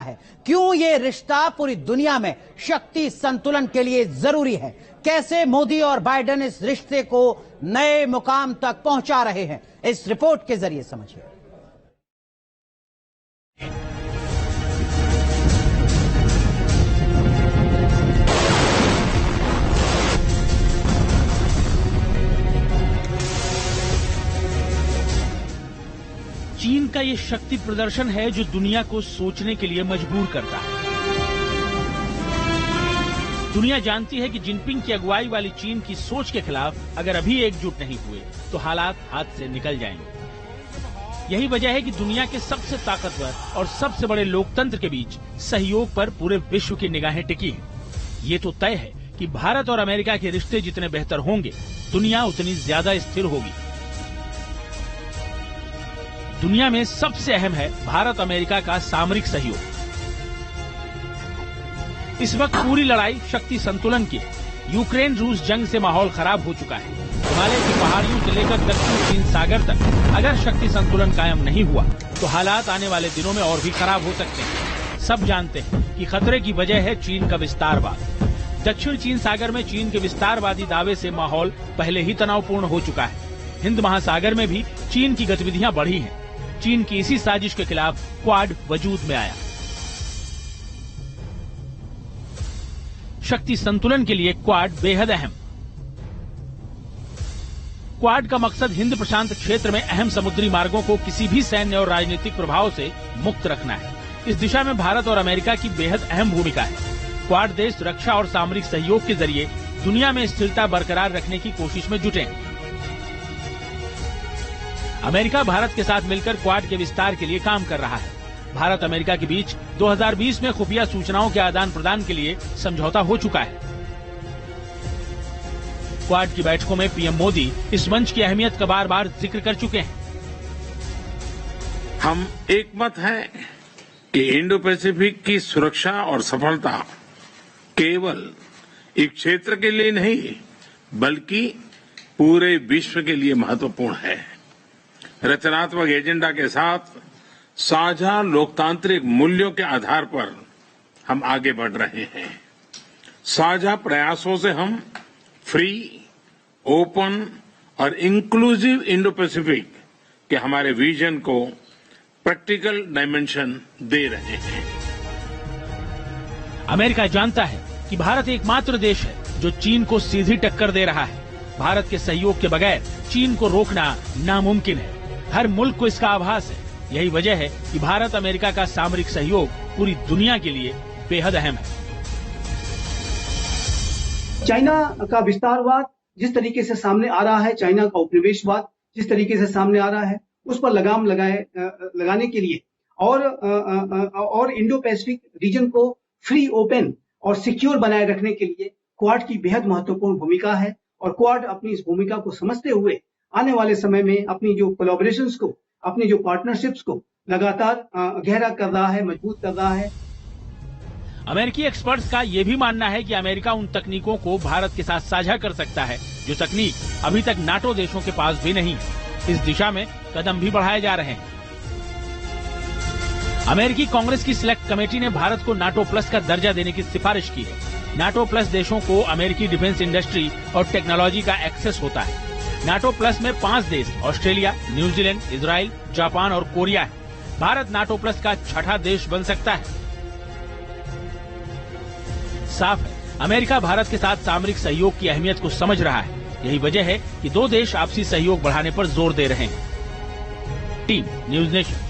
है। क्यों ये रिश्ता पूरी दुनिया में शक्ति संतुलन के लिए जरूरी है? कैसे मोदी और बाइडेन इस रिश्ते को नए मुकाम तक पहुंचा रहे हैं, इस रिपोर्ट के जरिए समझिए। चीन का ये शक्ति प्रदर्शन है जो दुनिया को सोचने के लिए मजबूर करता है। दुनिया जानती है कि जिनपिंग की अगुवाई वाली चीन की सोच के खिलाफ अगर अभी एकजुट नहीं हुए तो हालात हाथ से निकल जाएंगे। यही वजह है कि दुनिया के सबसे ताकतवर और सबसे बड़े लोकतंत्र के बीच सहयोग पर पूरे विश्व की निगाहें टिकी हैं। ये तो तय है कि भारत और अमेरिका के रिश्ते जितने बेहतर होंगे, दुनिया उतनी ज्यादा स्थिर होगी। दुनिया में सबसे अहम है भारत अमेरिका का सामरिक सहयोग। इस वक्त पूरी लड़ाई शक्ति संतुलन की। यूक्रेन रूस जंग से माहौल खराब हो चुका है। हिमालय की पहाड़ियों से लेकर दक्षिण चीन सागर तक अगर शक्ति संतुलन कायम नहीं हुआ तो हालात आने वाले दिनों में और भी खराब हो सकते हैं। सब जानते हैं कि खतरे की वजह है चीन का विस्तारवाद। दक्षिण चीन सागर में चीन के विस्तारवादी दावे से माहौल पहले ही तनावपूर्ण हो चुका है। हिंद महासागर में भी चीन की गतिविधियां बढ़ी हैं। चीन की इसी साजिश के खिलाफ क्वाड वजूद में आया। शक्ति संतुलन के लिए क्वाड बेहद अहम। क्वाड का मकसद हिंद प्रशांत क्षेत्र में अहम समुद्री मार्गों को किसी भी सैन्य और राजनीतिक प्रभाव से मुक्त रखना है। इस दिशा में भारत और अमेरिका की बेहद अहम भूमिका है। क्वाड देश रक्षा और सामरिक सहयोग के जरिए दुनिया में स्थिरता बरकरार रखने की कोशिश में जुटे हैं। अमेरिका भारत के साथ मिलकर क्वाड के विस्तार के लिए काम कर रहा है। भारत अमेरिका के बीच 2020 में खुफिया सूचनाओं के आदान प्रदान के लिए समझौता हो चुका है। क्वाड की बैठकों में पीएम मोदी इस मंच की अहमियत का बार बार जिक्र कर चुके हैं। हम एक मत हैं कि इंडो पैसिफिक की सुरक्षा और सफलता केवल एक क्षेत्र के लिए नहीं बल्कि पूरे विश्व के लिए महत्वपूर्ण है। रचनात्मक एजेंडा के साथ साझा लोकतांत्रिक मूल्यों के आधार पर हम आगे बढ़ रहे हैं। साझा प्रयासों से हम फ्री, ओपन और इंक्लूसिव इंडो पैसिफिक के हमारे विजन को प्रैक्टिकल डायमेंशन दे रहे हैं। अमेरिका जानता है कि भारत एकमात्र देश है जो चीन को सीधी टक्कर दे रहा है। भारत के सहयोग के बगैर चीन को रोकना नामुमकिन है। हर मुल्क को इसका आभास है। यही वजह है कि भारत अमेरिका का सामरिक सहयोग पूरी दुनिया के लिए बेहद अहम है। चाइना का विस्तारवाद जिस तरीके से सामने आ रहा है, चाइना का उपनिवेशवाद जिस तरीके से सामने आ रहा है, उस पर लगाम लगाने के लिए और इंडो पैसिफिक रीजन को फ्री, ओपन और सिक्योर बनाए रखने के लिए क्वाड की बेहद महत्वपूर्ण भूमिका है। और क्वाड अपनी इस भूमिका को समझते हुए आने वाले समय में अपनी जो कोलैबोरेशंस को, अपनी जो पार्टनरशिप्स को लगातार गहरा कर रहा है, मजबूत कर रहा है। अमेरिकी एक्सपर्ट्स का ये भी मानना है कि अमेरिका उन तकनीकों को भारत के साथ साझा कर सकता है जो तकनीक अभी तक नाटो देशों के पास भी नहीं है। इस दिशा में कदम भी बढ़ाए जा रहे हैं। अमेरिकी कांग्रेस की सिलेक्ट कमेटी ने भारत को नाटो प्लस का दर्जा देने की सिफारिश की है। नाटो प्लस देशों को अमेरिकी डिफेंस इंडस्ट्री और टेक्नोलॉजी का एक्सेस होता है। नाटो प्लस में 5 देश ऑस्ट्रेलिया, न्यूजीलैंड, इजराइल, जापान और कोरिया है। भारत नाटो प्लस का 6ठा देश बन सकता है। साफ है, अमेरिका भारत के साथ सामरिक सहयोग की अहमियत को समझ रहा है। यही वजह है कि दो देश आपसी सहयोग बढ़ाने पर जोर दे रहे हैं। Team news nation.